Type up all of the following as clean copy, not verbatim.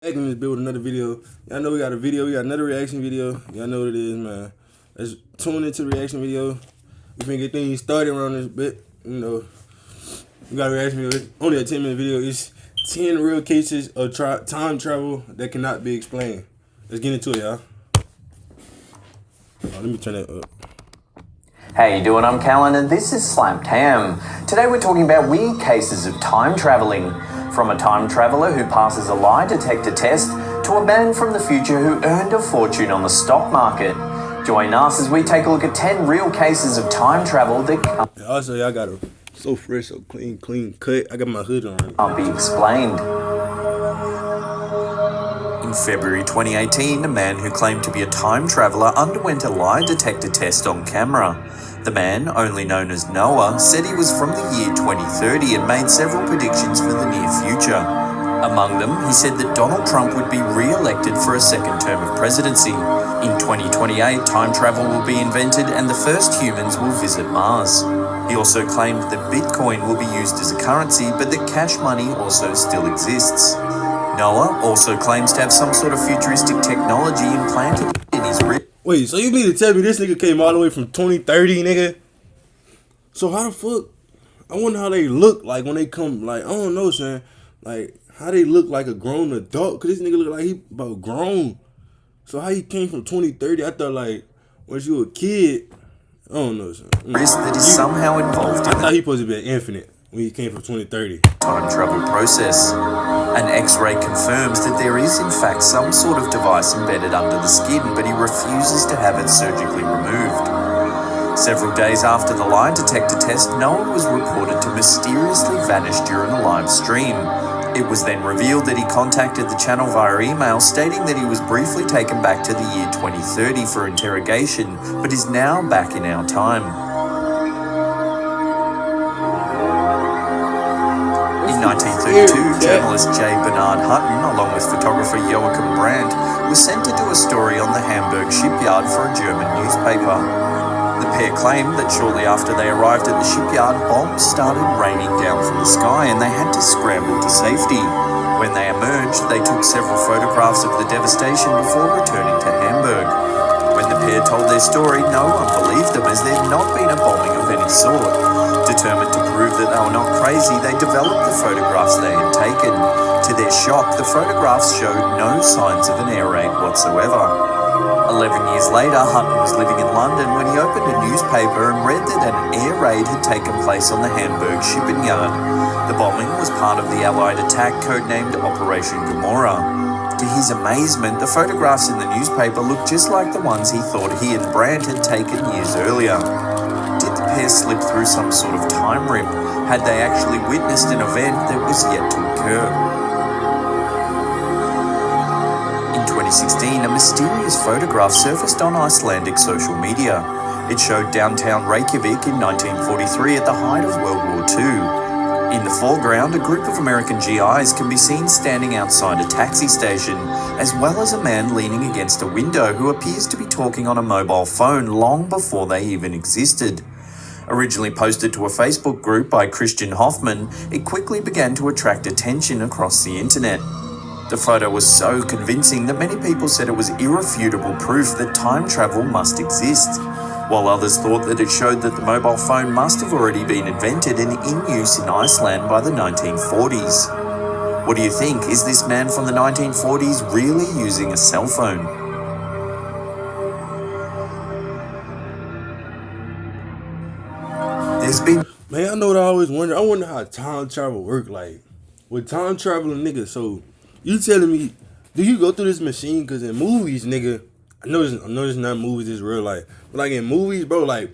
Back in this build another video. Y'all know we got a video. We got another reaction video. Y'all know what it is, man. Let's tune into the reaction video. We finna get things started around this bit. You know, we got a reaction video. It's only a 10-minute video. It's 10 real cases of time travel that cannot be explained. Let's get into it, y'all. Let me turn that up. How you doing? I'm Callan and this is Slapped Ham. Today we're talking about weird cases of time travelling. From a time traveller who passes a lie detector test to a man from the future who earned a fortune on the stock market. Join us as we take a look at 10 real cases of time travel that Also, y'all got a so fresh, so clean cut. I got my hood on. Can't be explained. In February 2018, a man who claimed to be a time traveller underwent a lie detector test on camera. The man, only known as Noah, said he was from the year 2030 and made several predictions for the near future. Among them, he said that Donald Trump would be re-elected for a second term of presidency. In 2028, time travel will be invented and the first humans will visit Mars. He also claimed that Bitcoin will be used as a currency, but that cash money also still exists. Noah also claims to have some sort of futuristic technology implanted in his wrist. Wait, so you mean to tell me this nigga came all the way from 2030, nigga? So how the fuck? I wonder how they look like when they come, like, I don't know, son. Like, how they look like a grown adult. Cause this nigga look like he about grown. So how he came from 2030? I thought, like, once you a kid, I don't know, son. That is somehow involved in I thought he supposed to be an infinite when he came from 2030. Time travel process. An X-ray confirms that there is in fact some sort of device embedded under the skin, but he refuses to have it surgically removed. Several days after the lie detector test, Noah was reported to mysteriously vanish during a live stream. It was then revealed that he contacted the channel via email, stating that he was briefly taken back to the year 2030 for interrogation, but is now back in our time. In 1932, journalist J. Bernard Hutton, along with photographer Joachim Brandt, was sent to do a story on the Hamburg shipyard for a German newspaper. The pair claimed that shortly after they arrived at the shipyard, bombs started raining down from the sky and they had to scramble to safety. When they emerged, they took several photographs of the devastation before returning to Hamburg. When the pair told their story, no one believed them as there had not been a bombing of any sort. Determined to prove that they were not crazy, they developed the photographs they had taken. To their shock, the photographs showed no signs of an air raid whatsoever. 11 years later, Hutton was living in London when he opened a newspaper and read that an air raid had taken place on the Hamburg shipping yard. The bombing was part of the Allied attack codenamed Operation Gomorrah. To his amazement, the photographs in the newspaper looked just like the ones he thought he and Brandt had taken years earlier. Did the pair slip through some sort of time rip? Had they actually witnessed an event that was yet to occur? In 2016, a mysterious photograph surfaced on Icelandic social media. It showed downtown Reykjavik in 1943 at the height of World War II. In the foreground, a group of American GIs can be seen standing outside a taxi station, as well as a man leaning against a window who appears to be talking on a mobile phone long before they even existed. Originally posted to a Facebook group by Christian Hoffman, it quickly began to attract attention across the internet. The photo was so convincing that many people said it was irrefutable proof that time travel must exist, while others thought that it showed that the mobile phone must have already been invented and in use in Iceland by the 1940s. What do you think? Is this man from the 1940s really using a cell phone? Man, I know what I always wonder. I wonder how time travel work. Like, with time traveling nigga, so you telling me, do you go through this machine? Cause in movies, nigga, I know this not movies, it's real life. But like in movies, bro, like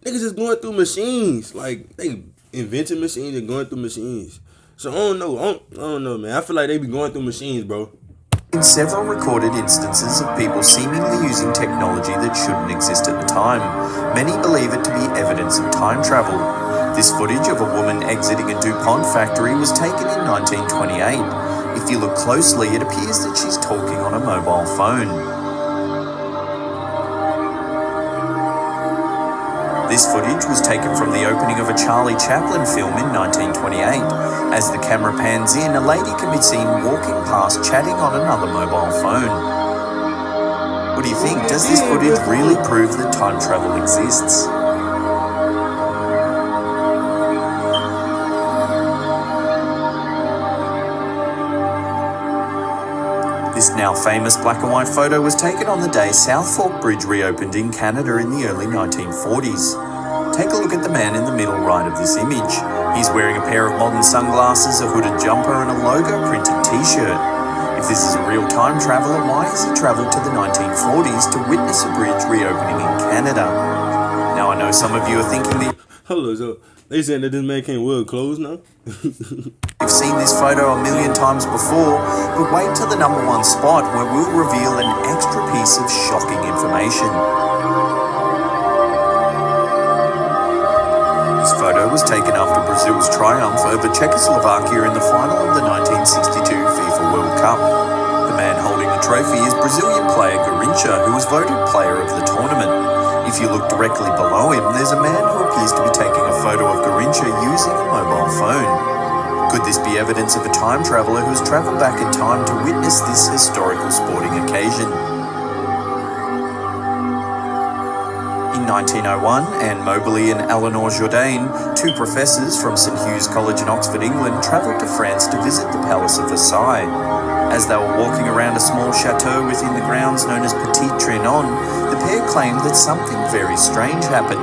niggas is going through machines. Like they invented machines and going through machines. So I don't know, man. I feel like they be going through machines, bro. In several recorded instances of people seemingly using technology that shouldn't exist at the time. Many believe it to be evidence of time travel. This footage of a woman exiting a DuPont factory was taken in 1928. If you look closely, it appears that she's talking on a mobile phone. This footage was taken from the opening of a Charlie Chaplin film in 1928. As the camera pans in, a lady can be seen walking past chatting on another mobile phone. What do you think? Does this footage really prove that time travel exists? This now famous black and white photo was taken on the day South Fork Bridge reopened in Canada in the early 1940s. Take a look at the man in the middle right of this image. He's wearing a pair of modern sunglasses, a hooded jumper and a logo printed t-shirt. If this is a real time traveller, why has he travelled to the 1940s to witness a bridge reopening in Canada? Now I know some of you are thinking that Hold on, so they saying that this man can't wear clothes now? you've seen this photo a million times before, but wait till the number one spot where we'll reveal an extra piece of shocking information. This photo was taken after Brazil's triumph over Czechoslovakia in the final of the 1962 FIFA World Cup. The man holding the trophy is Brazilian player Garrincha, who was voted player of the tournament. If you look directly below him, there's a man who appears to be taking a photo of Garrincha using a mobile phone. Could this be evidence of a time traveller who's travelled back in time to witness this historical sporting occasion? In 1901, Anne Mobley and Eleanor Jourdain, two professors from St Hugh's College in Oxford, England, travelled to France to visit the Palace of Versailles. As they were walking around a small chateau within the grounds known as Petit Trianon, the pair claimed that something very strange happened.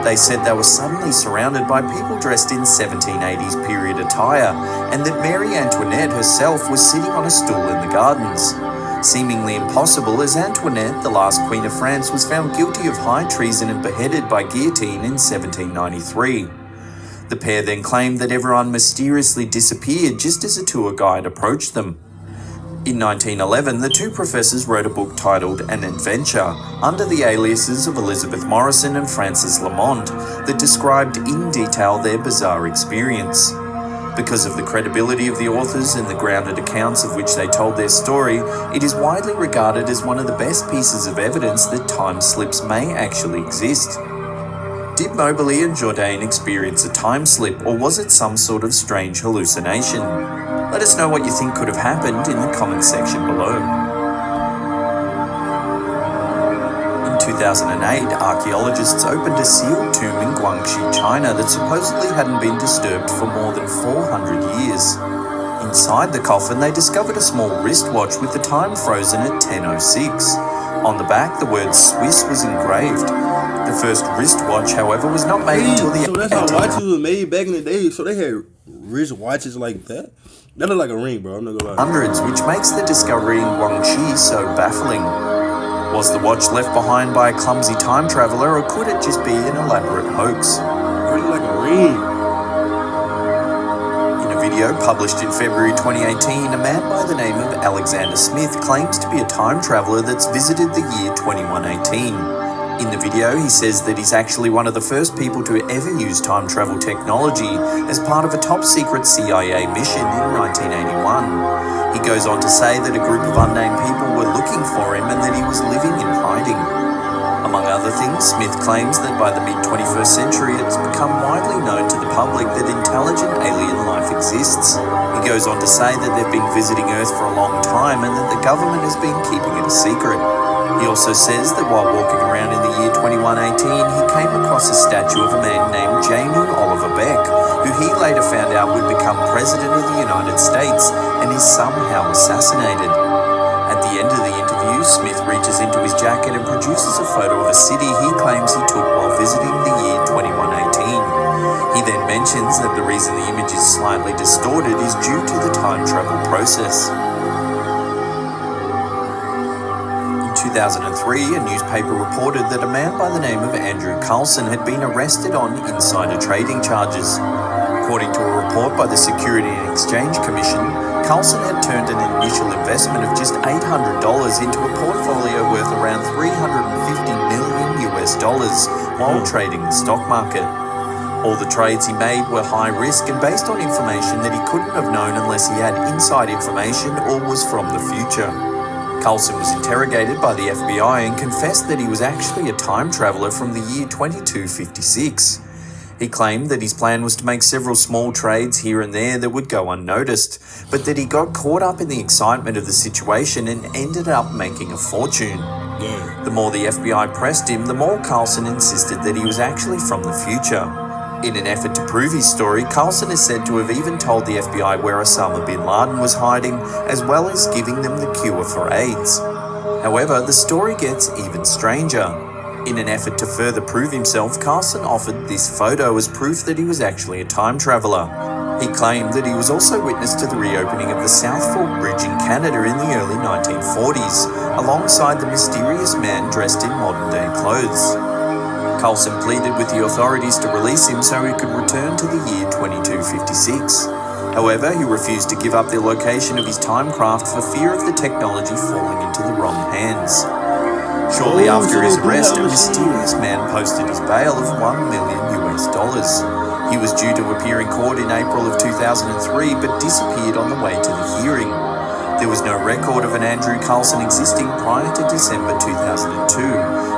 They said they were suddenly surrounded by people dressed in 1780s period attire, and that Marie Antoinette herself was sitting on a stool in the gardens. Seemingly impossible, as Antoinette, the last Queen of France, was found guilty of high treason and beheaded by guillotine in 1793. The pair then claimed that everyone mysteriously disappeared just as a tour guide approached them. In 1911, the two professors wrote a book titled An Adventure, under the aliases of Elizabeth Morrison and Frances Lamont, that described in detail their bizarre experience. Because of the credibility of the authors and the grounded accounts of which they told their story, it is widely regarded as one of the best pieces of evidence that time slips may actually exist. Did Mobley and Jourdain experience a time slip, or was it some sort of strange hallucination? Let us know what you think could have happened in the comments section below. In 2008, archaeologists opened a sealed tomb in Guangxi, China that supposedly hadn't been disturbed for more than 400 years. Inside the coffin, they discovered a small wristwatch with the time frozen at 10:06. On the back, the word Swiss was engraved. The first wristwatch, however, was not made until the... So that's how watches were made back in the day. So they had wristwatches like that? That look like a ring, bro. I'm not gonna lie. Hundreds, which makes the discovery in Guangxi so baffling. Was the watch left behind by a clumsy time traveller, or could it just be an elaborate hoax? It look like a ring. In a video published in February 2018, a man by the name of Alexander Smith claims to be a time traveller that's visited the year 2118. In the video, he says that he's actually one of the first people to ever use time travel technology as part of a top-secret CIA mission in 1981. He goes on to say that a group of unnamed people were looking for him and that he was living in hiding. Among other things, Smith claims that by the mid-21st century, it's become widely known to the public that intelligent alien life exists. He goes on to say that they've been visiting Earth for a long time and that the government has been keeping it a secret. He also says that while walking around in the year 2118, he came across a statue of a man named Jamie Oliver Beck, who he later found out would become President of the United States and is somehow assassinated. At the end of the interview, Smith reaches into his jacket and produces a photo of a city he claims he took while visiting the year 2118. He then mentions that the reason the image is slightly distorted is due to the time travel process. In 2003, a newspaper reported that a man by the name of Andrew Carlson had been arrested on insider trading charges. According to a report by the Security and Exchange Commission, Carlson had turned an initial investment of just $800 into a portfolio worth around $350 million while trading the stock market. All the trades he made were high risk and based on information that he couldn't have known unless he had inside information or was from the future. Coulson was interrogated by the FBI and confessed that he was actually a time traveller from the year 2256. He claimed that his plan was to make several small trades here and there that would go unnoticed, but that he got caught up in the excitement of the situation and ended up making a fortune. Yeah. The more the FBI pressed him, the more Coulson insisted that he was actually from the future. In an effort to prove his story, Coulson is said to have even told the FBI where Osama bin Laden was hiding, as well as giving them the cure for AIDS. However, the story gets even stranger. In an effort to further prove himself, Coulson offered this photo as proof that he was actually a time traveller. He claimed that he was also witness to the reopening of the South Fork Bridge in Canada in the early 1940s, alongside the mysterious man dressed in modern-day clothes. Coulson pleaded with the authorities to release him so he could return to the year 2256. However, he refused to give up the location of his timecraft for fear of the technology falling into the wrong hands. Shortly after his arrest, a mysterious man posted his bail of $1 million. He was due to appear in court in April of 2003, but disappeared on the way to the hearing. There was no record of an Andrew Coulson existing prior to December 2002,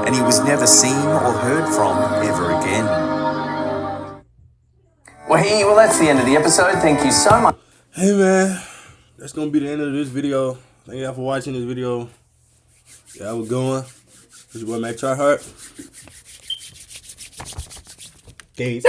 and he was never seen or heard from ever again. Well, that's the end of the episode. Thank you so much. Hey man, that's gonna be the end of this video. Thank y'all for watching this video. Yeah, we're going. This is your boy Thetryhard. Peace.